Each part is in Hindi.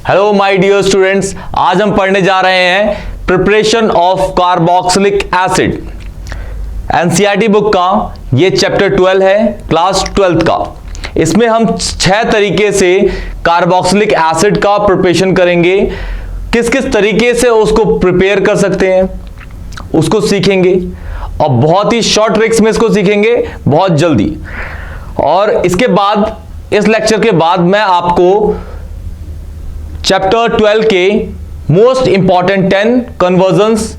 हेलो माय डियर स्टूडेंट्स, आज हम पढ़ने जा रहे हैं preparation of carboxylic acid. NCERT book का ये चैप्टर 12 है, क्लास 12th का। इसमें हम 6 तरीके से कार्बोक्सिलिक एसिड का प्रिपरेशन करेंगे। किस किस तरीके से उसको प्रिपेयर कर सकते हैं उसको सीखेंगे, और बहुत ही शॉर्ट ट्रिक्स में इसको सीखेंगे बहुत जल्दी। और इसके बाद, इस लेक्चर के बाद, मैं आपको चैप्टर 12 के मोस्ट इंपॉर्टेंट 10 कन्वर्जन्स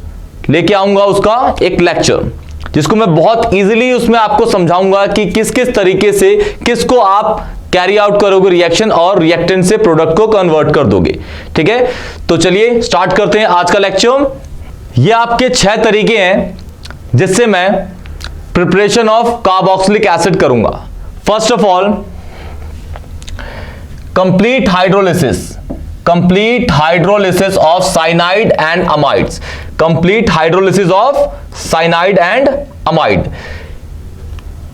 लेके आऊंगा, उसका एक लेक्चर, जिसको मैं बहुत इजीली उसमें आपको समझाऊंगा कि किस किस तरीके से किसको आप कैरी आउट करोगे रिएक्शन, और रिएक्टेंट से प्रोडक्ट को कन्वर्ट कर दोगे। ठीक है, तो चलिए स्टार्ट करते हैं आज का लेक्चर। ये आपके 6 तरीके हैं जिससे मैं प्रिपरेशन ऑफ कार्बोक्सिलिक एसिड करूंगा। First of all, complete hydrolysis of cyanide and amides. Complete hydrolysis of cyanide and amide.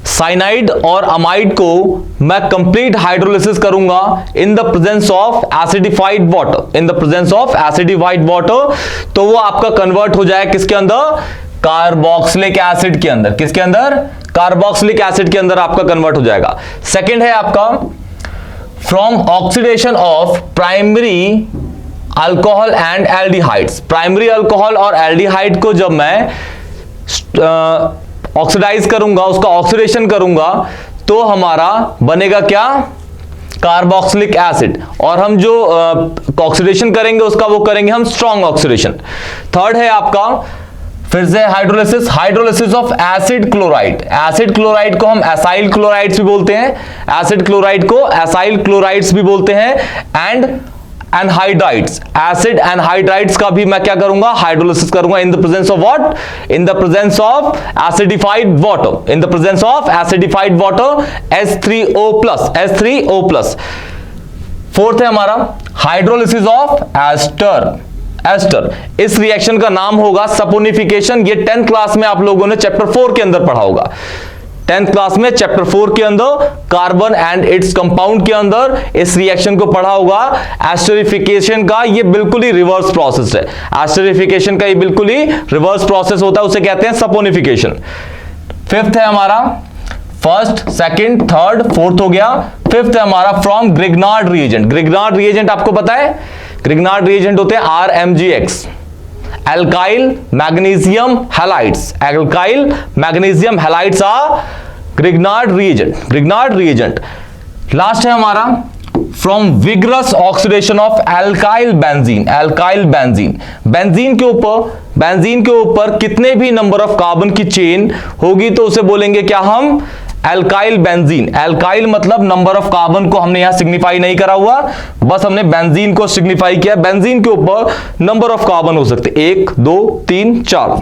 Cyanide और अमाइड को मैं कंप्लीट हाइड्रोलिसिस करूंगा in the presence of acidified water. In the presence of acidified water, तो वो आपका कन्वर्ट हो जाए किसके अंदर? कार्बोक्सिलिक एसिड के अंदर। किसके अंदर? कार्बोक्सिलिक एसिड के अंदर आपका कन्वर्ट हो जाएगा। सेकंड है आपका from oxidation of primary alcohol and aldehydes. Primary alcohol और एल्डिहाइड को जब मैं ऑक्सीडाइज करूंगा, उसका ऑक्सीडेशन करूंगा, तो हमारा बनेगा क्या? Carboxylic acid. और हम जो ऑक्सीडेशन करेंगे उसका वो करेंगे हम स्ट्रॉन्ग ऑक्सीडेशन। थर्ड है आपका फिर से hydrolysis of acid chloride. Acid chloride को हम एसाइल क्लोराइड्स भी बोलते हैं, एसिड क्लोराइड को एसाइल क्लोराइड्स भी बोलते हैं। एंड एनहाइड्राइड्स, एसिड एनहाइड्राइड्स का भी मैं क्या करूंगा? हाइड्रोलिसिस करूंगा in the presence of what? In the presence of acidified water. In the presence of acidified water H3O+। Fourth है हमारा हाइड्रोलिसिस ऑफ एस्टर। इस रिएक्शन का नाम होगा सपोनिफिकेशन। ये 10th क्लास में आप लोगों ने चैप्टर 4 के अंदर पढ़ा होगा। 10th क्लास में चैप्टर 4 के अंदर कार्बन एंड इट्स कंपाउंड के अंदर इस रिएक्शन को पढ़ा होगा। एस्टरिफिकेशन का ये बिल्कुल ही रिवर्स प्रोसेस है। एस्टरिफिकेशन का ये बिल्कुल ही रिवर्स प्रोसेस होता है, उसे कहते हैं सपोनिफिकेशन। फिफ्थ है हमारा, फर्स्ट, सेकंड, थर्ड, फोर्थ हो गया। फिफ्थ है हमारा from Grignard reagent. Grignard reagent आपको पता है? ग्रिग्नार्ड रिएजेंट होते हैं RMgX, alkyl magnesium halides. Alkyl magnesium halides are Grignard reagent. Last है हमारा from vigorous oxidation of alkyl benzene. Benzene के ऊपर कितने भी नंबर ऑफ कार्बन की चेन होगी तो उसे बोलेंगे क्या हम? Alkyl benzene. एल्काइल मतलब नंबर ऑफ कार्बन को हमने यहां सिग्निफाई नहीं करा हुआ, बस हमने बेंजीन को सिग्निफाई किया। बेंजीन के ऊपर नंबर ऑफ कार्बन हो सकते 1, 2, 3, 4,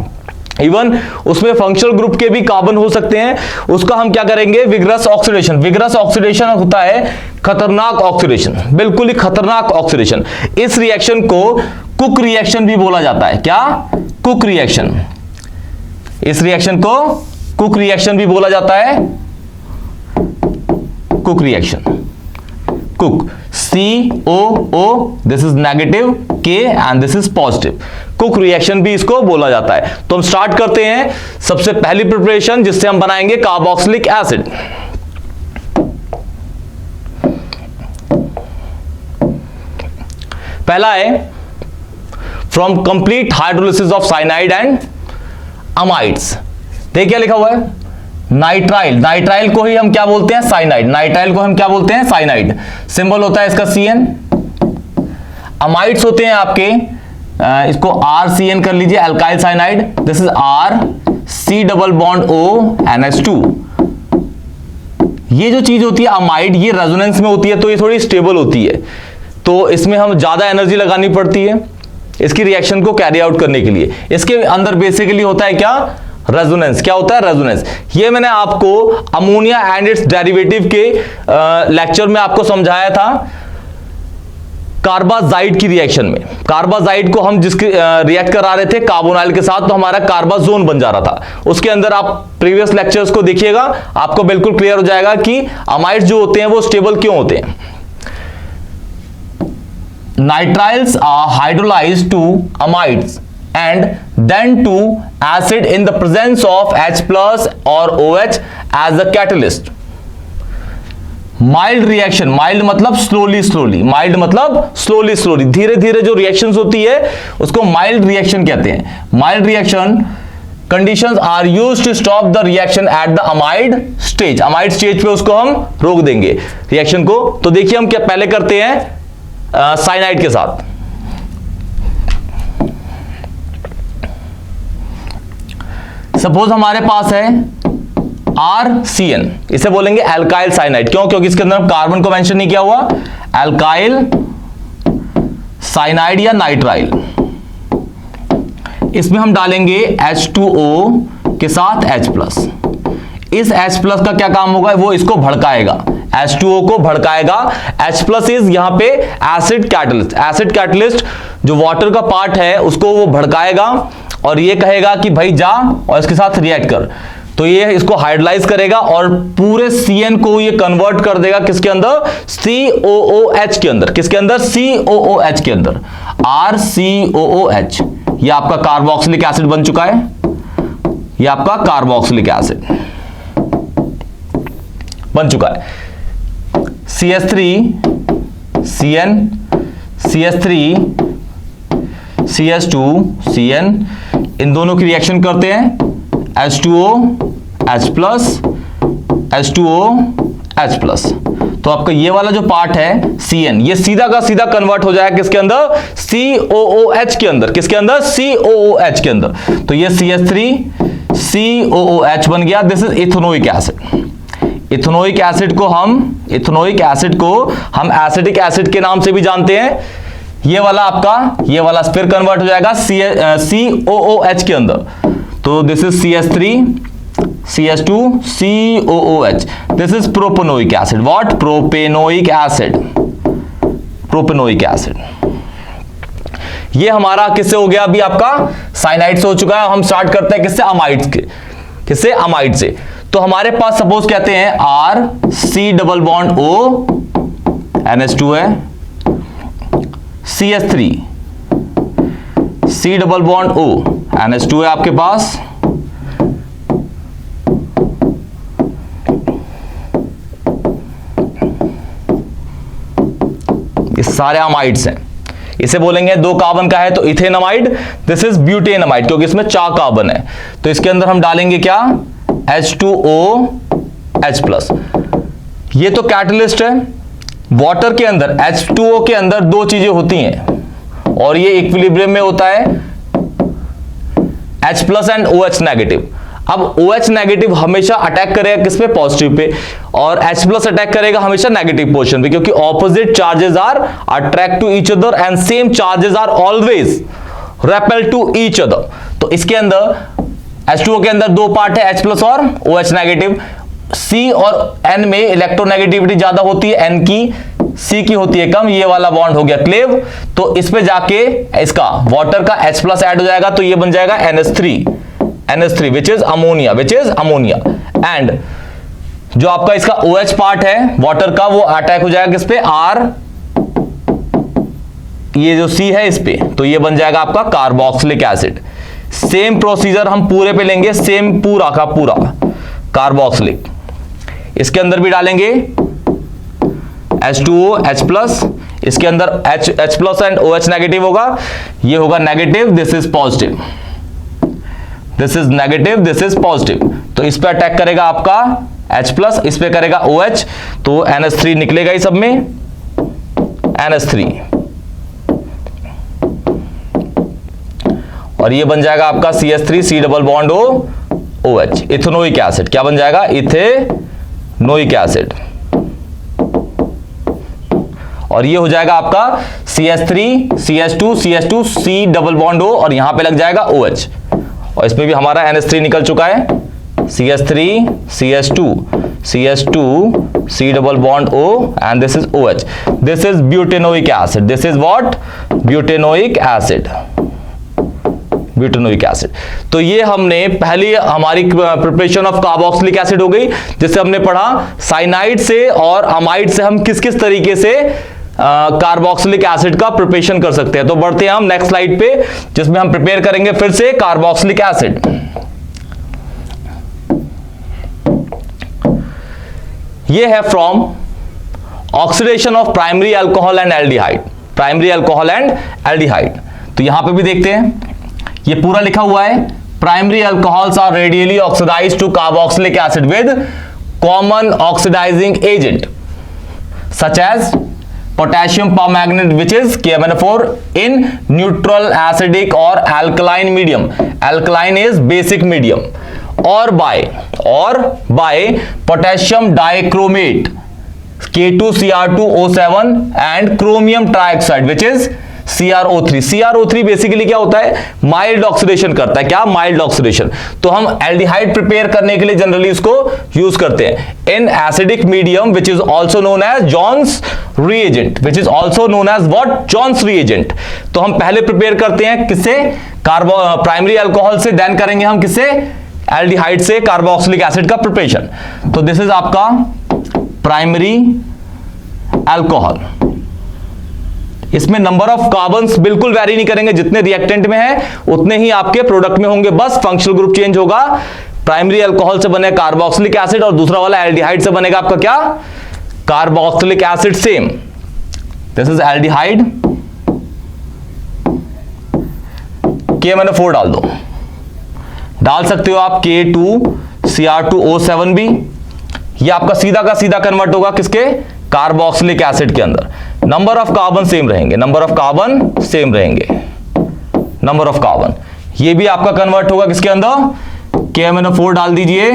इवन उसमें फंक्शनल ग्रुप के भी कार्बन हो सकते हैं। उसका हम क्या करेंगे? Vigorous oxidation. विग्रस ऑक्सीडेशन होता है खतरनाक ऑक्सीडेशन, बिल्कुल ही खतरनाक ऑक्सीडेशन। इस रिएक्शन को कुक रिएक्शन भी बोला जाता है। क्या? Cook reaction. इस रिएक्शन को कुक रिएक्शन भी बोला जाता है। Cook reaction, cook, COO, this is negative, K and this is positive. Cook reaction भी इसको बोला जाता है। तो हम स्टार्ट करते हैं सबसे पहली प्रिपरेशन, जिससे हम बनाएंगे कार्बोक्सिलिक एसिड। पहला है from complete hydrolysis of cyanide and amides. देखिए क्या लिखा हुआ है? नाइट्राइल को ही हम क्या बोलते हैं? साइनाइड। नाइट्राइल को हम क्या बोलते हैं? साइनाइड। सिंबल होता है इसका CN। अमाइड्स होते हैं आपके, इसको RCN कर लीजिए, alkyl cyanide. This is RC+O NH2। ये जो चीज होती है अमाइड, ये रेजोनेंस में होती है, तो ये थोड़ी स्टेबल होती है, तो इसमें हम ज्यादा एनर्जी लगानी पड़ती है इसकी रिएक्शन को कैरी आउट करने के लिए। इसके अंदर बेसिकली होता है क्या? रेजोनेंस। क्या होता है? रेजोनेंस। ये मैंने आपको अमोनिया एंड इट्स डेरिवेटिव के लेक्चर में आपको समझाया था कार्बाजाइड की रिएक्शन में। कार्बाजाइड को हम जिसके रिएक्ट करा रहे थे कार्बोनाइल के साथ, तो हमारा कार्बाजोन बन जा रहा था। उसके अंदर आप प्रीवियस लेक्चर्स को देखिएगा, आपको बिल्कुल क्लियर हो जाएगा कि अमाइड्स जो होते हैं वो स्टेबल क्यों होते हैं। nitriles are hydrolyzed to amides and then to acid in the presence of H plus or OH as a catalyst. Mild reaction, mild मतलब स्लोली, माइल्ड मतलब स्लोली, धीरे धीरे जो रिएक्शंस होती है उसको माइल्ड रिएक्शन कहते हैं. Mild reaction conditions are used to stop the reaction at the amide stage. Amide stage पे उसको हम रोक देंगे रिएक्शन को. तो देखिए हम क्या पहले करते हैं साइनाइड के साथ. सपोज हमारे पास है RCN, इसे बोलेंगे एल्काइल साइनाइड. क्यों? क्योंकि इसके अंदर कार्बन को मेंशन नहीं किया हुआ. एल्काइल साइनाइड या नाइट्राइल. इसमें हम डालेंगे H2O के साथ H+. इस H+ का क्या काम होगा? वो इसको भड़काएगा, H2O को भड़काएगा. H+ इज यहां पे एसिड कैटलिस्ट. एसिड कैटलिस्ट जो वाटर का पार्ट है उसको वो भड़काएगा और ये कहेगा कि भाई जा और इसके साथ रिएक्ट कर. तो ये इसको हाइड्रोलाइज करेगा और पूरे CN को ये कन्वर्ट कर देगा किसके अंदर? COOH के अंदर. किसके अंदर? COOH के अंदर. RCOOH. ये आपका कार्बोक्सिलिक एसिड बन चुका है. ये आपका कार्बोक्सिलिक एसिड बन चुका है. CH3 CN CH3 CH2 CN, इन दोनों की रिएक्शन करते हैं. H2O H+, H2O H+. तो आपका ये वाला जो पार्ट है CN, ये सीधा का सीधा कन्वर्ट हो जाएगा किसके अंदर? COOH के अंदर. किसके अंदर? COOH के अंदर. तो ये CH3 COOH बन गया. This is ethanoic acid. Ethanoic acid को हम एसिटिक एसिड के नाम से भी जानते हैं. ये वाला फिर कन्वर्ट हो जाएगा COOH के अंदर. तो this is CH3 CH2 COOH. This is propanoic acid. What? Propanoic acid. Propanoic acid. ये हमारा किससे हो गया? अभी आपका साइनाइड से हो चुका है. हम स्टार्ट करते हैं किससे? अमाइड्स के. किससे? अमाइड से. तो हमारे पास सपोज कहते हैं RC double bond O NH2 है. CH3 C double bond O NH2 है आपके पास. ये सारे अमाइड्स हैं. इसे बोलेंगे 2 कार्बन का है तो इथेनमाइड. दिस इज ब्यूटेनमाइड क्योंकि इसमें 4 कार्बन है. तो इसके अंदर हम डालेंगे क्या? H2OH+. ये तो कैटलिस्ट है. वाटर के अंदर H2O के अंदर 2 चीजें होती हैं और ये इक्विलिब्रियम में होता है, H+ एंड OH नेगेटिव. अब OH नेगेटिव हमेशा अटैक करेगा किस पे? Positive pay. और H+ अटैक करेगा हमेशा नेगेटिव पोर्शन पे, क्योंकि opposite charges are attract to each other and same charges are always repel to each other. तो इसके अंदर H2O के अंदर 2 पार्ट है, H+ और OH नेगेटिव. C और N में इलेक्ट्रोनेगेटिविटी ज्यादा होती है N की, C की होती है कम. ये वाला बॉन्ड हो गया क्लेव. तो इस पे जाके इसका वाटर का H+ ऐड हो जाएगा तो ये बन जाएगा NH3 which is ammonia. And जो आपका इसका OH पार्ट है वाटर का वो अटैक हो जाएगा किस पे? R. ये जो C है इस पे, तो ये बन जाएगा आपका कार्बोक्सिलिक एसिड. सेम प्रोसीजर हम पूरे पे लेंगे, सेम पूरा का पूरा कार्बोक्सिलिक. इसके अंदर भी डालेंगे H2O H+. इसके अंदर H+ एंड OH नेगेटिव होगा. ये होगा negative, this is positive. This is negative, this is positive. तो इस पे अटैक करेगा आपका H+, इस पे करेगा OH. तो NH3 निकलेगा ही सब में, NH3. और ये बन जाएगा आपका CH3 C double bond OH. Ethanoic acid. क्या बन जाएगा? Ethanoic acid. और ये हो जाएगा आपका CH3 CH2 CH2 C double bond O और यहां पे लग जाएगा OH. और इसमें भी हमारा NH3 निकल चुका है. CH3 CH2 C double bond O and this is OH. This is butanoic acid. This is what? Butanoic acid. Butanoic acid. तो ये हमने पहली हमारी प्रिपरेशन ऑफ कार्बोक्सिलिक एसिड हो गई, जिससे हमने पढ़ा साइनाइड से और अमाइड से हम किस किस तरीके से कार्बोक्सिलिक एसिड का प्रिपरेशन कर सकते हैं। तो बढ़ते हैं हम नेक्स्ट स्लाइड पे, जिसमें हम प्रिपेयर करेंगे फिर से कार्बोक्सिलिक एसिड। ये है from oxidation of primary alcohol and aldehyde, primary alcohol and aldehyde. तो यहां पे भी देखते हैं, ये पूरा लिखा हुआ है, primary alcohols are readily oxidised to carboxylic acid with common oxidising agent such as potassium permanganate which is KMnO4 in neutral acidic or alkaline medium, alkaline is basic medium, or by potassium dichromate K2Cr2O7 and chromium trioxide which is CrO3। CrO3 basically क्या होता है, माइल्ड ऑक्सीडेशन करता है। क्या? Mild oxidation. तो हम एल्डिहाइड प्रिपेयर करने के लिए जनरली इसको यूज करते हैं in acidic medium which is also known as Jones reagent, which is also known as what, Jones reagent. तो हम पहले प्रिपेयर करते हैं किससे, प्राइमरी अल्कोहल से, देन करेंगे हम किससे, एल्डिहाइड से कार्बोक्सिलिक एसिड का प्रिपरेशन। तो दिस इज आपका प्राइमरी अल्कोहल। इसमें नंबर ऑफ कार्बन्स बिल्कुल वैरी नहीं करेंगे, जितने रिएक्टेंट में है उतने ही आपके प्रोडक्ट में होंगे, बस फंक्शनल ग्रुप चेंज होगा। प्राइमरी अल्कोहल से बनेगा कार्बोक्सिलिक एसिड और दूसरा वाला एल्डिहाइड से बनेगा आपका क्या, carboxylic acid. Same, this is aldehyde, KMnO4 डाल दो, डाल सकते हो आप K2Cr2O7 भी, ये आपका सीधा का सीधा कन्वर्ट होगा किसके, कार्बोक्सिलिक एसिड के अंदर। नंबर ऑफ कार्बन सेम रहेंगे, नंबर ऑफ कार्बन सेम रहेंगे, नंबर ऑफ कार्बन। ये भी आपका कन्वर्ट होगा किसके अंदर, KMnO4 डाल दीजिए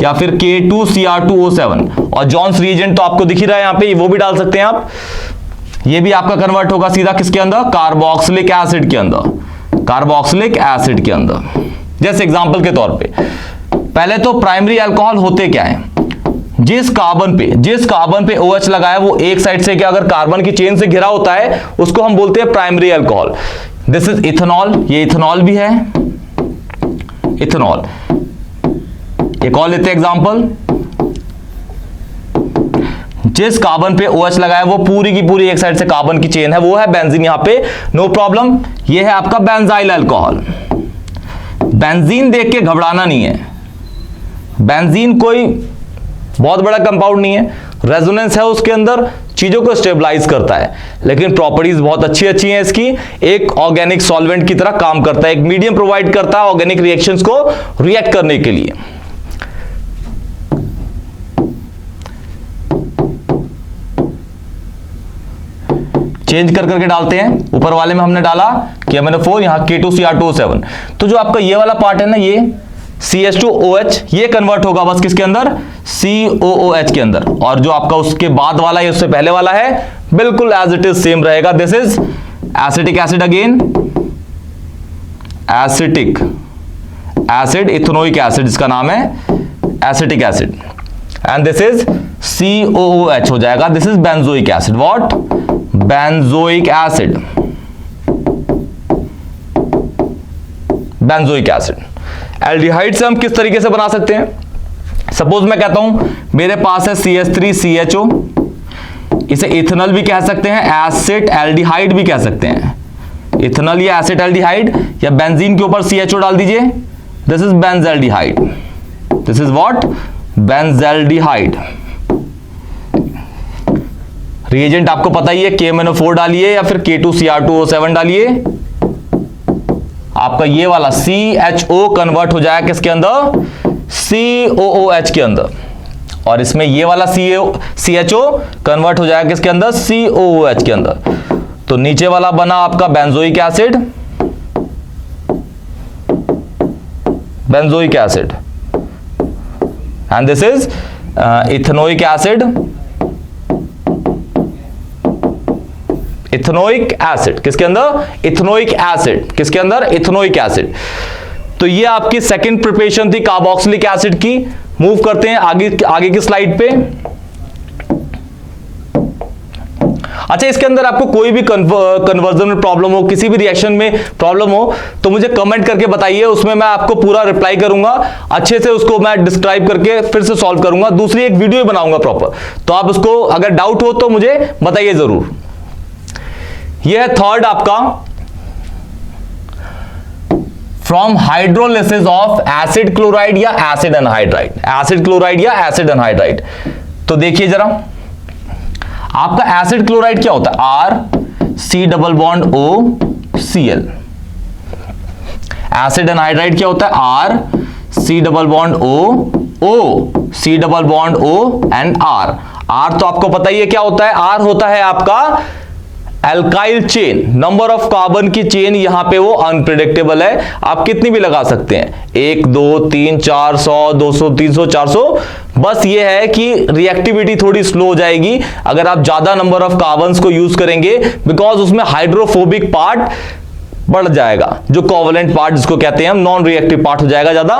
या फिर K2Cr2O7, और जॉन्स रीएजेंट तो आपको दिख ही रहा है यहां पे, वो भी डाल सकते हैं आप। ये भी आपका कन्वर्ट होगा सीधा किसके अंदर, कार्बोक्सिलिक एसिड के अंदर, कार्बोक्सिलिक एसिड के अंदर। जैसे एग्जांपल के तौर पे, पहले तो प्राइमरी अल्कोहल होते क्या है, जिस कार्बन पे OH लगा है वो एक साइड से क्या, अगर कार्बन की चेन से घिरा होता है उसको हम बोलते हैं primary alcohol. This is ethanol, ये इथेनॉल भी है, इथेनॉल। एक और लेते हैं एग्जांपल, जिस कार्बन पे OH लगा है वो पूरी की पूरी एक साइड से कार्बन की चेन है, वो है बेंजीन, यहां पे नो प्रॉब्लम। ये है आपका बेंजाइल अल्कोहल। बेंजीन देख के घबराना नहीं है, बेंजीन कोई बहुत बड़ा कंपाउंड नहीं है, रेजोनेंस है उसके अंदर, चीजों को स्टेबलाइज करता है, लेकिन प्रॉपर्टीज बहुत अच्छी हैं इसकी। एक ऑर्गेनिक सॉल्वेंट की तरह काम करता है, एक मीडियम प्रोवाइड करता है ऑर्गेनिक रिएक्शंस को रिएक्ट करने के लिए। चेंज कर करके डालते हैं, ऊपर वाले में हमने डाला KMnO4, यहां K2Cr2O7। तो जो आपका ये वाला पार्ट है ना, ये CH2OH, ये कन्वर्ट होगा बस किसके अंदर, COOH के अंदर, और जो आपका उसके बाद वाला है, उससे पहले वाला है, बिल्कुल एज इट इज सेम रहेगा। This is acetic acid again, acetic acid, ethanoic acid इसका नाम है, acetic acid, and this is COOH हो जाएगा। This is benzoic acid, what, benzoic acid, benzoic acid. Aldehyde से हम किस तरीके से बना सकते हैं, सपोज मैं कहता हूं मेरे पास है CH3CHO, इसे इथेनॉल भी कह सकते हैं, एसिड एल्डिहाइड भी कह सकते हैं, इथेनॉल या एसिड एल्डिहाइड, या बेंजीन के ऊपर CHO डाल दीजिए, this is benzaldehyde, this is what, benzaldehyde. Reagent आपको पता ही है, KMnO4 डालिए या फिर K2Cr2O7 डालिए, आपका ये वाला CHO कन्वर्ट हो जाएगा किसके अंदर, COOH के अंदर, और इसमें ये वाला CHO कन्वर्ट हो जाएगा किसके अंदर, COOH के अंदर। तो नीचे वाला बना आपका benzoic acid, benzoic acid, and this is ethanoic acid, ethanoic acid किसके अंदर, इथेनोइक एसिड किसके अंदर, इथेनोइक एसिड। तो ये आपकी सेकंड प्रिपरेशन थी कार्बोक्सिलिक एसिड की। मूव करते हैं आगे की स्लाइड पे। अच्छा, इसके अंदर आपको कोई भी कन्वर्जन में प्रॉब्लम हो, किसी भी रिएक्शन में प्रॉब्लम हो, तो मुझे कमेंट करके बताइए, उसमें मैं आपको पूरा रिप्लाई करूंगा, अच्छे से उसको मैं डिस्क्राइब करके फिर से सॉल्व करूंगा, दूसरी एक वीडियो बनाऊंगा प्रॉपर। तो आप उसको अगर डाउट हो तो मुझे बताइए जरूर। यह है थर्ड आपका, from hydrolysis of acid chloride या एसिड एनहाइड्राइड, एसिड क्लोराइड या एसिड एनहाइड्राइड। तो देखिए जरा, आपका एसिड क्लोराइड क्या होता है, R C double bond O Cl। Acid anhydride क्या होता है, R C double bond O C double bond O and R तो आपको पता ही है क्या होता है, R होता है आपका alkyl chain, number of carbon की चेन यहां पे वो अनप्रिडिक्टेबल है, आप कितनी भी लगा सकते हैं, 1 2 3 400 200 300 400, बस ये है कि रिएक्टिविटी थोड़ी स्लो हो जाएगी अगर आप ज्यादा नंबर ऑफ कार्बन्स को यूज करेंगे, बिकॉज उसमें हाइड्रोफोबिक पार्ट बढ़ जाएगा, जो कोवलेंट पार्ट जिसको कहते हैं हम, नॉन रिएक्टिव पार्ट हो जाएगा ज्यादा,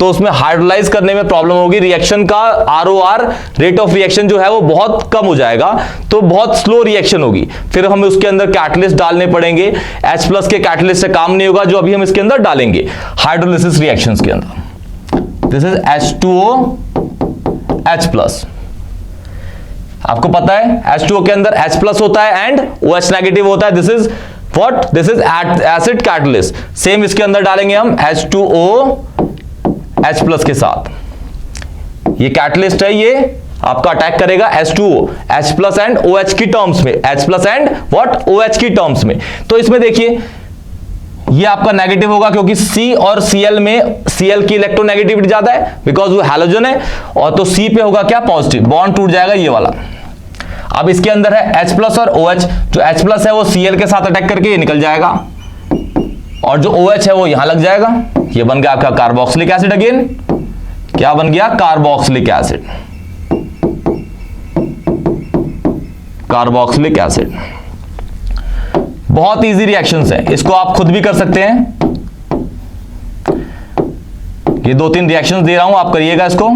तो उसमें हाइड्रोलाइज करने में प्रॉब्लम होगी, रिएक्शन का ROR रेट ऑफ रिएक्शन जो है वो बहुत कम हो जाएगा, तो बहुत स्लो रिएक्शन होगी, फिर हमें उसके अंदर कैटलिस्ट डालने पड़ेंगे, H+ के कैटलिस्ट से काम नहीं होगा, जो अभी हम इसके अंदर डालेंगे हाइड्रोलिसिस रिएक्शंस के अंदर। दिस इज H2O H+, आपको पता है H2O के अंदर H+ होता है एंड OH नेगेटिव होता है, this is what, this is acid catalyst, same इसके अंदर डालेंगे हम H2O H+ के साथ, ये कैटलिस्ट है, ये आपका अटैक करेगा H2O H+ एंड OH की टर्म्स में, H+ एंड व्हाट OH की टर्म्स में। तो इसमें देखिए ये आपका नेगेटिव होगा क्योंकि C और Cl में Cl की इलेक्ट्रोनेगेटिविटी ज्यादा है, बिकॉज वो हैलोजन है, और तो C पे होगा क्या, पॉजिटिव, बॉन्ड टूट जाएगा ये वाला। अब इसके अंदर है H+ और OH, जो H+ है वो Cl के साथ अटैक करके ये निकल जाएगा, और जो OH है वो यहां लग जाएगा, ये बन गया आपका कार्बोक्सिलिक एसिड, अगेन क्या बन गया, कार्बोक्सिलिक एसिड, कार्बोक्सिलिक एसिड। बहुत इजी रिएक्शंस है, इसको आप खुद भी कर सकते हैं, ये 2-3 रिएक्शंस दे रहा हूं, आप करिएगा इसको।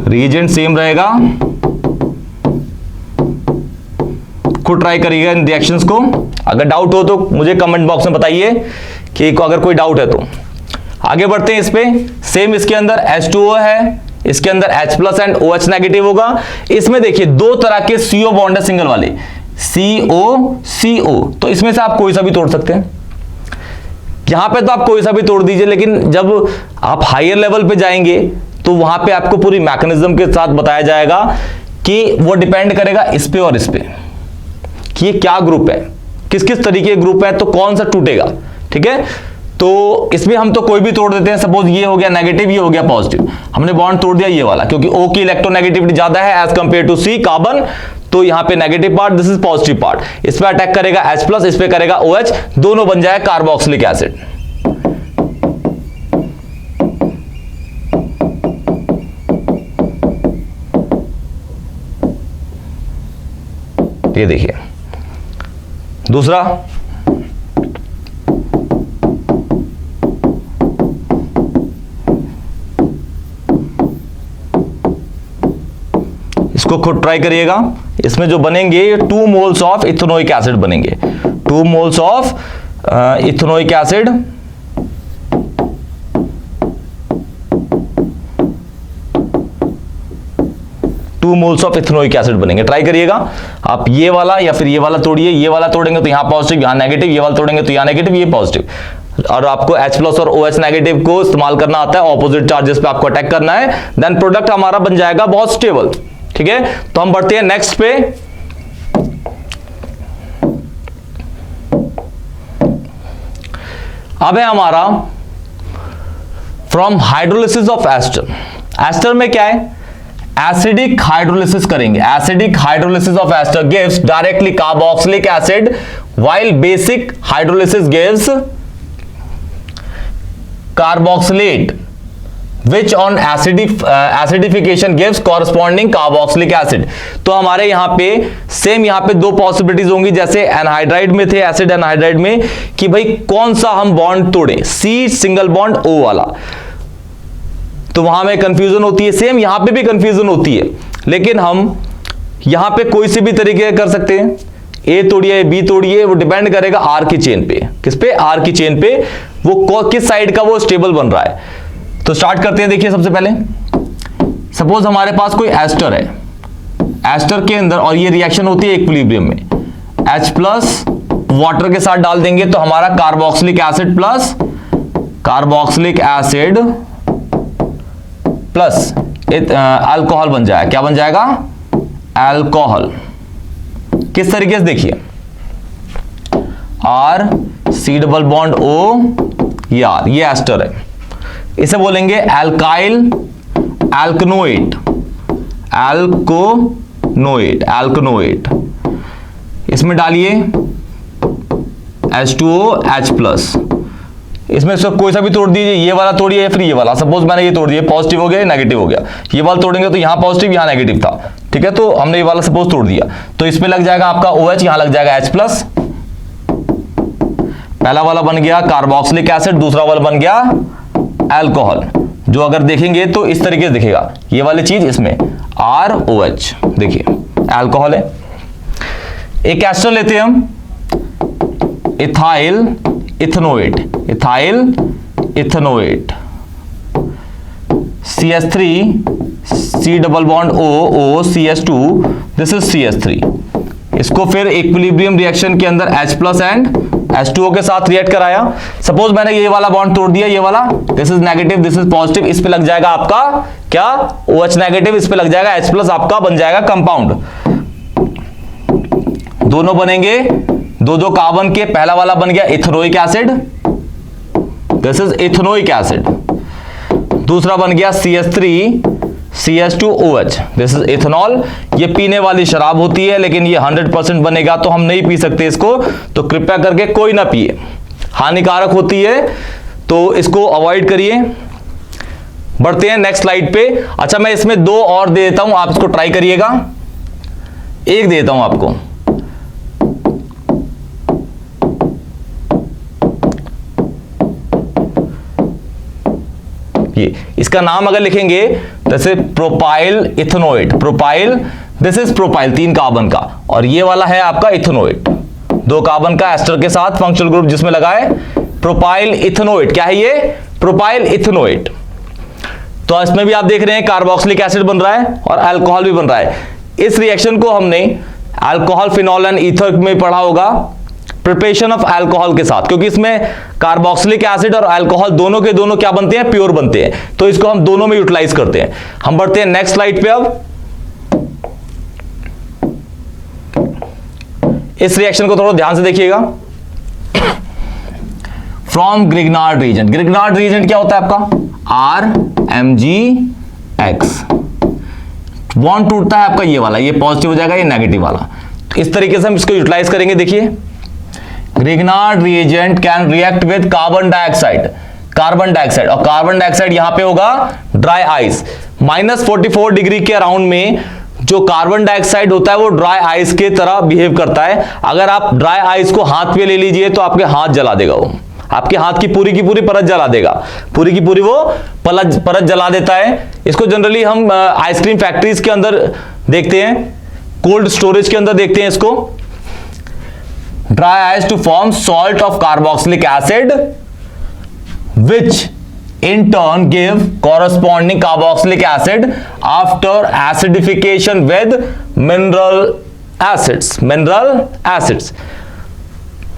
रिएजेंट सेम रहेगा, खुद ट्राई करिएगा इन रिएक्शंस को, अगर डाउट हो तो मुझे कमेंट बॉक्स में बताइए कि अगर कोई डाउट है तो। आगे बढ़ते हैं इस पे, सेम इसके अंदर H2O है, इसके अंदर H+ एंड OH नेगेटिव होगा, इसमें देखिए 2 तरह के CO बॉन्ड है सिंगल वाले, CO, तो इसमें से आप कोई सा भी तोड़ सकते हैं, यहां पे तो आप कोई सा भी तोड़ दीजिए, लेकिन जब आप हायर लेवल पे जाएंगे तो वहां पे आपको पूरी मैकेनिज्म के साथ बताया जाएगा कि वो डिपेंड करेगा इस पे और इस पे कि ये क्या ग्रुप है, किस किस तरीके के ग्रुप है, तो कौन सा टूटेगा, ठीक है। तो इसमें हम तो कोई भी तोड़ देते हैं, सपोज ये हो गया नेगेटिव, ये हो गया पॉजिटिव, हमने बॉन्ड तोड़ दिया ये वाला, क्योंकि O की इलेक्ट्रोनेगेटिविटी ज्यादा है as compare to C carbon, तो यहां पे negative part, this is positive part, इस पे अटैक करेगा H+, इस पे करेगा OH, दोनों बन जाए कार्बोक्सिलिक एसिड। ये देखिए दूसरा, इसको खुद ट्राई करिएगा, इसमें जो बनेंगे 2 मोल्स ऑफ इथेनोइक एसिड बनेंगे, 2 moles of ethanoic acid, moles of ethanoic acid बनेंगे, ट्राई करिएगा आप, ये वाला या फिर ये वाला तोड़िए, ये वाला तोड़ेंगे तो यहां पॉजिटिव यहां नेगेटिव, ये वाला तोड़ेंगे तो यहां नेगेटिव ये पॉजिटिव, और आपको H+ और OH नेगेटिव को इस्तेमाल करना आता है, ऑपोजिट चार्जेस पे आपको अटैक करना है, देन प्रोडक्ट हमारा बन जाएगा बहुत स्टेबल, ठीक है। तो हम बढ़ते हैं नेक्स्ट पे, अब है हमारा from hydrolysis of ester. Ester में क्या है, एसिडिक हाइड्रोलिसिस करेंगे, acidic hydrolysis of ester gives directly carboxylic acid, while basic hydrolysis gives carboxylate, which on acidification gives corresponding carboxylic acid। तो हमारे यहां पे सेम, यहां पे 2 पॉसिबिलिटीज होंगी, जैसे एनहाइड्राइड में थे, एसिड एनहाइड्राइड में, कि भाई कौन सा हम बॉन्ड तोड़े, C सिंगल बॉन्ड O वाला, तो वहां में कंफ्यूजन होती है, सेम यहां पे भी कंफ्यूजन होती है, लेकिन हम यहां पे कोई से भी तरीके कर सकते हैं। ए तोड़िए, बी तोड़िए, वो डिपेंड करेगा आर की चेन पे। किस पे? आर की चेन पे वो किस साइड का वो स्टेबल बन रहा है। तो स्टार्ट करते हैं। देखिए सबसे पहले सपोज हमारे पास कोई एस्टर है, एस्टर के अंदर, और ये रिएक्शन होती है इक्विलिब्रियम में, H प्लस वाटर के साथ डाल देंगे तो हमारा carboxylic acid plus carboxylic acid plus alcohol बन जाएगा। क्या बन जाएगा? अल्कोहल। किस तरीके से? देखिए R C double bond O ये R, ये एस्टर है, इसे बोलेंगे एल्काइल एल्कनोएट, एल्कोनोएट, एल्कनोएट। इसमें डालिए H2O H प्लस, इसमें से कोई सा भी तोड़ दीजिए, ये वाला तोड़िए या फिर ये वाला। सपोज मैंने ये तोड़ दिया, पॉजिटिव हो गया, नेगेटिव हो गया। ये वाला तोड़ेंगे तो यहां पॉजिटिव यहां नेगेटिव था, ठीक है, तो हमने ये वाला सपोज तोड़ दिया, तो इसमें लग जाएगा आपका OH, यहां लग जाएगा H प्लस। पहला वाला बन गया कार्बोक्सिलिक एसिड, दूसरा वाला बन गया अल्कोहल, जो अगर देखेंगे तो इस तरीके से दिखेगा, ये वाली चीज इसमें ROH, देखिए अल्कोहल है। एक एस्टर लेते हैं हम, ethyl ethanoate, ethyl ethanoate, CH3 C double bond O CH2, this is CH3। इसको फिर इक्विलिब्रियम रिएक्शन के अंदर H प्लस एंड H2O के साथ रिएक्ट कराया। सपोज मैंने ये वाला बॉन्ड तोड़ दिया, ये वाला, this is negative, this is positive, इस पे लग जाएगा आपका क्या? OH नेगेटिव, इस पे लग जाएगा H प्लस, आपका बन जाएगा कंपाउंड। दोनों बनेंगे दो कार्बन के, पहला वाला बन गया ethanoic acid, this is ethanoic acid. दूसरा बन गया CH3 CH2OH, this is ethanol. ये पीने वाली शराब होती है, लेकिन ये 100% बनेगा तो हम नहीं पी सकते इसको, तो कृपया करके कोई ना पिए, हानिकारक होती है, तो इसको अवॉइड करिए। बढ़ते हैं नेक्स्ट स्लाइड पे। अच्छा, मैं इसमें दो और दे देता हूं, आप इसको ट्राई करिएगा। एक देता हूं आपको, ये इसका नाम अगर लिखेंगे जैसे propyl ethanoate, propyl, this is propyl 3 carbon का, और ये वाला है आपका इथेनोएट 2 कार्बन का एस्टर के साथ फंक्शनल ग्रुप जिसमें लगा है प्रोपाइल इथेनोएट। क्या है ये? Propyl ethanoate. तो इसमें भी आप देख रहे हैं कार्बोक्सिलिक एसिड बन रहा है और अल्कोहल भी बन रहा है। इस रिएक्शन को हमने अल्कोहल फिनॉल एंड ईथर में पढ़ा होगा, प्रिपरेशन ऑफ अल्कोहल के साथ, क्योंकि इसमें कार्बोक्सिलिक एसिड और अल्कोहल दोनों के दोनों क्या बनते हैं? प्योर बनते हैं, तो इसको हम दोनों में यूटिलाइज करते हैं। हम बढ़ते हैं नेक्स्ट स्लाइड पे। अब इस रिएक्शन को थोड़ा ध्यान से देखिएगा। From Grignard reason, Grignard reason क्या होता है आपका? RMgX। बॉन्ड टूटता है आपका ये वाला, ये पॉजिटिव हो जाएगा, ये नेगेटिव वाला। तो इस तरीके से हम इसको यूटिलाइज करेंगे। देखिए Grignard reagent can react with carbon dioxide, carbon dioxide, और कार्बन डाइऑक्साइड यहां पे होगा ड्राई आइस। -44 डिग्री के अराउंड में जो कार्बन डाइऑक्साइड होता है वो ड्राई आइस के तरह बिहेव करता है। अगर आप ड्राई आइस को हाथ पे ले लीजिए तो आपके हाथ जला देगा, वो आपके हाथ की पूरी परत जला देगा, पूरी की पूरी वो परत जला देता है। इसको जनरली हम आइसक्रीम फैक्ट्रीज के अंदर देखते हैं, कोल्ड स्टोरेज के अंदर देखते हैं इसको। Dry ice to form salt of carboxylic acid which in turn give corresponding carboxylic acid after acidification with mineral acids।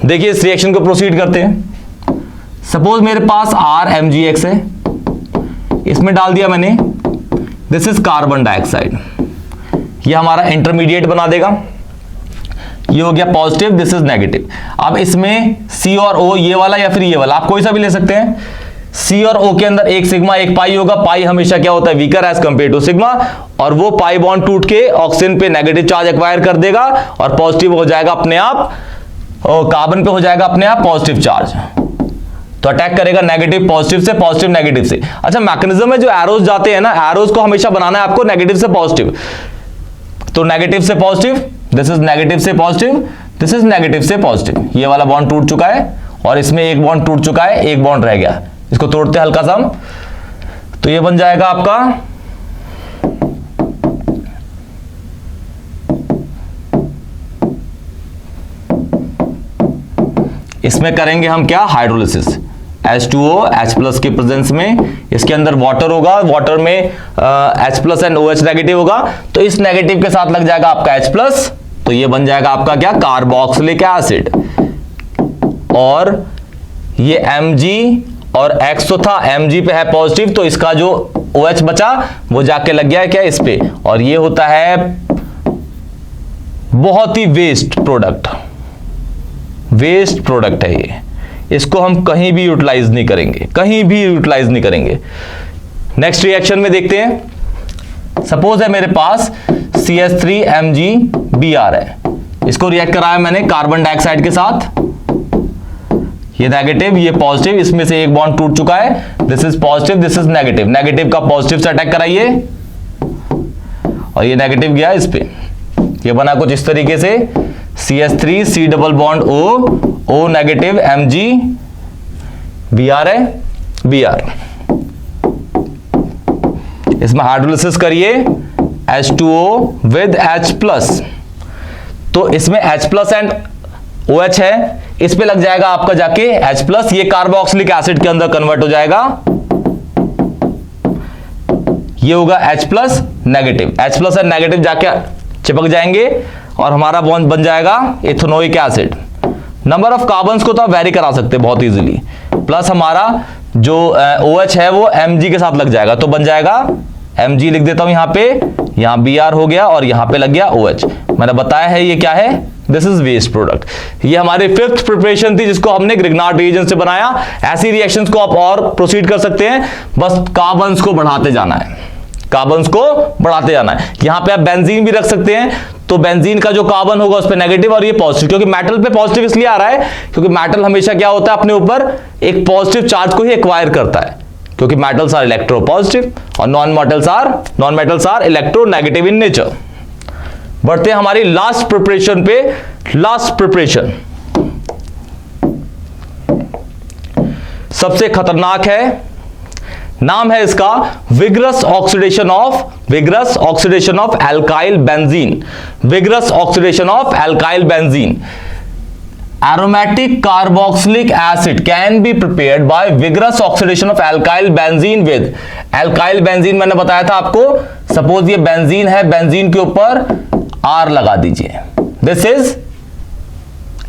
देखिए इस रिएक्शन को प्रोसीड करते हैं। सपोज मेरे पास RMgX है, इसमें डाल दिया मैंने, दिस इज कार्बन डाइऑक्साइड, ये हमारा इंटरमीडिएट बना देगा, ये हो गया पॉजिटिव, दिस इज नेगेटिव। अब इसमें C और O, ये वाला या फिर ये वाला, आप कोई सा भी ले सकते हैं। C और O के अंदर एक सिग्मा एक पाई होगा, पाई हमेशा क्या होता है? Weaker as compare to sigma, और वो पाई बॉन्ड टूट के ऑक्सीजन पे नेगेटिव चार्ज एक्वायर कर देगा और पॉजिटिव हो जाएगा अपने आप, और कार्बन पे हो जाएगा अपने आप पॉजिटिव चार्ज, तो अटैक करेगा नेगेटिव पॉजिटिव से, पॉजिटिव नेगेटिव से। अच्छा, मैकेनिज्म में जो एरोज जाते हैं ना, एरोज को हमेशा बनाना है आपको नेगेटिव से पॉजिटिव, तो नेगेटिव से पॉजिटिव, दिस इज नेगेटिव से पॉजिटिव, दिस इज नेगेटिव से पॉजिटिव। ये वाला बॉन्ड टूट चुका है और इसमें एक बॉन्ड टूट चुका है, एक बॉन्ड रह गया, इसको तोड़ते हैं हल्का सा हम। तो ये बन जाएगा आपका इसमें करेंगे हम क्या, हाइड्रोलिसिस। H2O H प्लस के प्रेजेंस में, इसके अंदर वाटर होगा, वाटर में H plus and OH negative होगा, तो इस नेगेटिव के साथ लग जाएगा आपका H प्लस, तो ये बन जाएगा आपका क्या, कार्बोक्सिलिक एसिड। और ये Mg और X तो था, Mg पे है पॉजिटिव, तो इसका जो OH बचा वो जाके लग गया क्या, इस पे, और ये होता है बहुत ही वेस्ट प्रोडक्ट, वेस्ट प्रोडक्ट है ये, इसको हम कहीं भी यूटिलाइज नहीं करेंगे, कहीं भी यूटिलाइज नहीं करेंगे। नेक्स्ट रिएक्शन में देखते हैं, सपोज है मेरे पास CH3MgBr है, इसको रिएक्ट कराया मैंने कार्बन डाइऑक्साइड के साथ, ये नेगेटिव ये पॉजिटिव, इसमें से एक बॉन्ड टूट चुका है, this is positive this is negative, negative का पॉजिटिव से अटैक कराइए और ये नेगेटिव गया इस पे, ये बना कुछ इस तरीके से CH3 C double bond O negative MgBr है, Br, इसमें हाइड्रोलिसिस करिए H2O विद H प्लस, तो इसमें H प्लस एंड OH है, इस पे लग जाएगा आपका जाके H प्लस, ये कार्बोक्सिलिक एसिड के अंदर कन्वर्ट हो जाएगा, ये होगा H plus negative, H plus and negative जाके चिपक जाएंगे और हमारा बॉन्ड बन जाएगा ethanoic acid. Number of carbons को तो आप वेरी करा सकते हैं बहुत इजीली, प्लस हमारा जो OH है वो Mg के साथ लग जाएगा, तो बन जाएगा Mg, लिख देता हूं यहां पे, यहां Br हो गया और यहां पे लग गया OH। मैंने बताया है ये क्या है, दिस इज वेस्ट प्रोडक्ट। ये हमारी फिफ्थ प्रिपरेशन थी जिसको हमने ग्रिग्नार्ड रिएजेंट से बनाया। ऐसी रिएक्शंस को आप और प्रोसीड कर सकते हैं, बस कार्बन्स को बढ़ाते जाना है, कार्बन्स को बढ़ाते जाना है। यहां पे आप बेंजीन भी रख सकते हैं, तो बेंजीन का जो कार्बन होगा उस पे नेगेटिव और ये पॉजिटिव, क्योंकि मेटल पे पॉजिटिव इसलिए आ रहा है क्योंकि मेटल हमेशा क्या होता है, अपने ऊपर एक पॉजिटिव चार्ज को ही एक्वायर करता है, क्योंकि मेटल्स आर इलेक्ट्रो पॉजिटिव और non metals are electronegative in nature. बढ़ते हैं हमारी लास्ट प्रिपरेशन पे। लास्ट प्रिपरेशन सबसे खतरनाक है, नाम है इसका vigorous oxidation of alkyl benzene. Vigorous oxidation of alkyl benzene. Aromatic carboxylic acid can be prepared by vigorous oxidation of alkyl benzene with, alkyl benzene मैंने बताया था आपको, सपोज ये बेंजीन है, बेंजीन के ऊपर R लगा दीजिए, दिस इज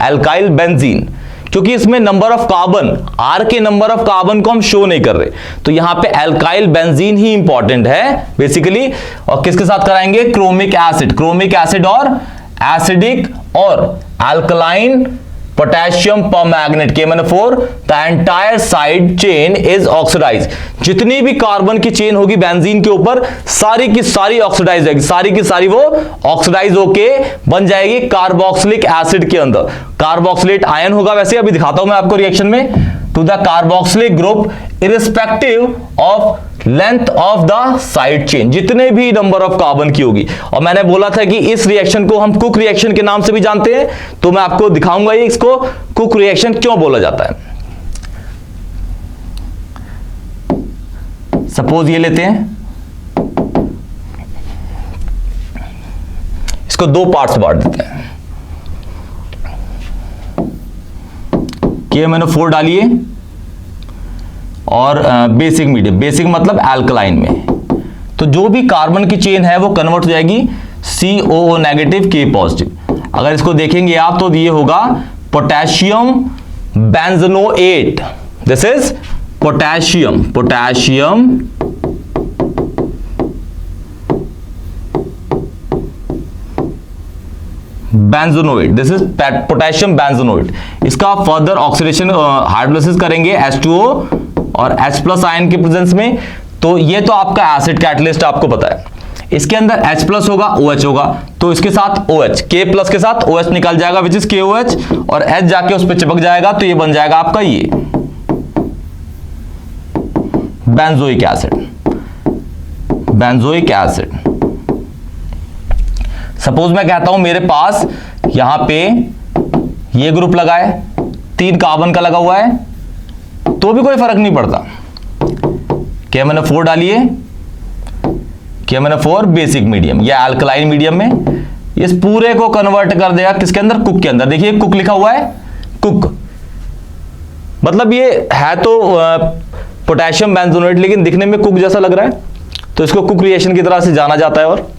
एल्काइल बेंजीन। क्योंकि इसमें नंबर ऑफ कार्बन, R के नंबर ऑफ कार्बन को हम शो नहीं कर रहे, तो यहां पे एल्काइल बेंजीन ही इंपॉर्टेंट है बेसिकली। और किसके साथ कराएंगे, क्रोमिक एसिड और एसिडिक और alkaline potassium permanganate KMnO4, the entire side chain is oxidise. जितनी भी कार्बन की चेन होगी बेंजीन के ऊपर सारी की सारी ऑक्सीडाइज होगी, सारी की सारी वो ऑक्सीडाइज होके बन जाएगी कार्बोक्सिलिक एसिड के अंदर। कार्बोक्सिलेट आयन होगा, वैसे अभी दिखाता हूं मैं आपको रिएक्शन में, to the carboxylic group irrespective of length of the side chain, जितने भी नंबर ऑफ कार्बन की होगी। और मैंने बोला था कि इस रिएक्शन को हम कुक रिएक्शन के नाम से भी जानते हैं, तो मैं आपको दिखाऊंगा ये इसको कुक रिएक्शन क्यों बोला जाता है। सपोज ये लेते हैं, इसको दो पार्ट्स बांट देते हैं, KMnO4 डालिए और बेसिक मीडियम, बेसिक मतलब एल्कलाइन में, तो जो भी कार्बन की चेन है वो कन्वर्ट हो जाएगी COO नेगेटिव K पॉजिटिव। अगर इसको देखेंगे आप तो ये होगा potassium benzoate, this is potassium benzoate, this is potassium benzoate. इसका फर्दर ऑक्सीडेशन हाइड्रोलिसिस करेंगे H2O और H प्लस आयन के प्रेजेंस में, तो ये तो आपका एसिड कैटलिस्ट आपको पता है। इसके अंदर H प्लस होगा, OH होगा, तो इसके साथ OH, K प्लस के साथ OH निकल जाएगा विच इज KOH, और H जाके उस पर चिपक जाएगा, तो ये बन जाएगा आपका ये बेंजोइक एसिड। सपोज मैं कहता हूं मेरे पास यहां पे ये ग्रुप लगा है, 3 कार्बन का लगा हुआ है, तो भी कोई फर्क नहीं पड़ता, KMnO4 डालिए, KMnO4 बेसिक मीडियम या अल्कलाइन मीडियम में इस पूरे को कन्वर्ट कर देगा किसके अंदर, कुक के अंदर। देखिए कुक लिखा हुआ है, कुक मतलब ये है तो पोटेशियम बेंजोनेट, लेकिन दिखने में कुक जैसा लग रहा है, तो इसको कुक रिएक्शन की तरह से जाना जाता है। और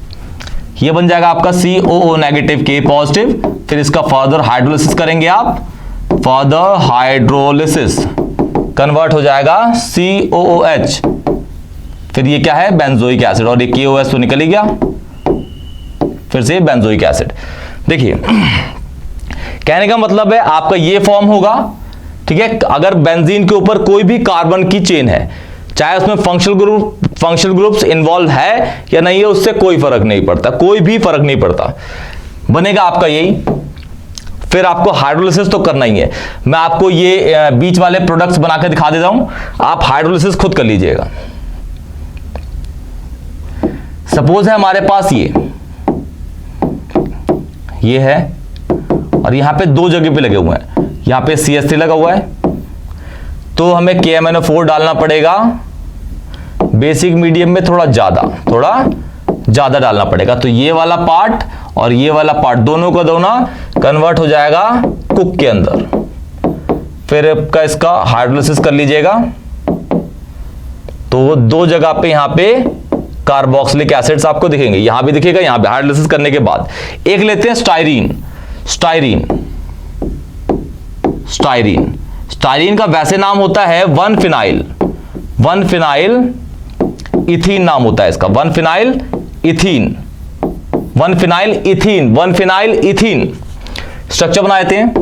ये बन जाएगा आपका COO नेगेटिव K पॉजिटिव। फिर इसका फर्दर हाइड्रोलिसिस करेंगे आप, फर्दर हाइड्रोलिसिस कन्वर्ट हो जाएगा COOH। फिर ये क्या है, बेंजोइक एसिड, और ये KOH तो निकल ही गया, फिर से बेंजोइक एसिड। देखिए कहने का मतलब है आपका ये फॉर्म होगा, ठीक है। अगर बेंजीन के ऊपर कोई भी कार्बन की चेन है, चाहे उसमें फंक्शनल ग्रुप्स इन्वॉल्व है या नहीं है, उससे कोई फर्क नहीं पड़ता, कोई भी फर्क नहीं पड़ता, बनेगा आपका यही। फिर आपको हाइड्रोलिसिस तो करना ही है। मैं आपको ये बीच वाले प्रोडक्ट्स बनाकर दिखा देता हूं, आप हाइड्रोलिसिस खुद कर लीजिएगा। सपोज है हमारे पास ये है, और यहां पे दो जगह पे लगे हुए हैं, यहां पे CH3 लगा हुआ है, तो हमें KMnO4 डालना पड़ेगा बेसिक मीडियम में, थोड़ा ज्यादा डालना पड़ेगा। तो ये वाला पार्ट और ये वाला पार्ट दोनों का दोनों कन्वर्ट हो जाएगा कुक के अंदर। फिर इसका हाइड्रोलिसिस कर लीजिएगा, तो दो जगह पे यहां पे कार्बोक्सिलिक एसिड्स आपको दिखेंगे, यहां भी दिखेगा, यहां पे हाइड्रोलिसिस करने के बाद एक लेते हैं स्टाइरीन का वैसे नाम होता है 1-फिनाइल इथीन नाम होता है इसका, 1-फिनाइल इथीन स्ट्रक्चर बना देते हैं।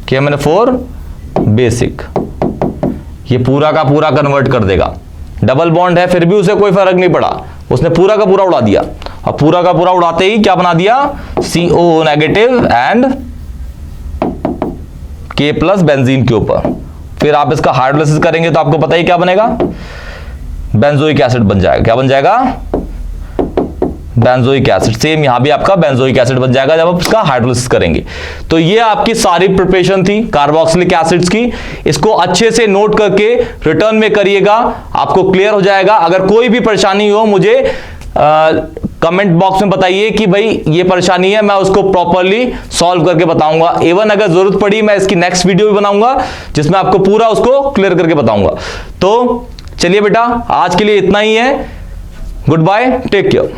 KMnO4 बेसिक, ये पूरा का पूरा कन्वर्ट कर देगा। डबल बॉन्ड है फिर भी उसे कोई फर्क नहीं पड़ा, उसने पूरा का पूरा उड़ा दिया, और पूरा का पूरा उड़ाते ही क्या बना दिया, COO negative and K plus benzene के ऊपर। फिर आप इसका हाइड्रोलिसिस करेंगे तो आपको पता ही क्या बनेगा, बेंजोइक एसिड बन जाएगा। क्या बन जाएगा, बेंजोइक एसिड। सेम यहां भी आपका बेंजोइक एसिड बन जाएगा जब आप इसका हाइड्रोलिसिस करेंगे। तो ये आपकी सारी प्रिपरेशन थी कार्बोक्सिलिक एसिड्स की। इसको अच्छे से नोट करके रिटर्न में करिएगा, आपको क्लियर हो जाएगा। अगर कोई भी परेशानी हो मुझे कमेंट बॉक्स में बताइए कि भाई ये परेशानी है, मैं उसको प्रॉपरली सॉल्व करके बताऊंगा। इवन अगर जरूरत पड़ी मैं इसकी नेक्स्ट वीडियो भी बनाऊंगा जिसमें आपको पूरा उसको क्लियर करके बताऊंगा। तो चलिए बेटा आज के लिए इतना ही है, गुड बाय, टेक केयर।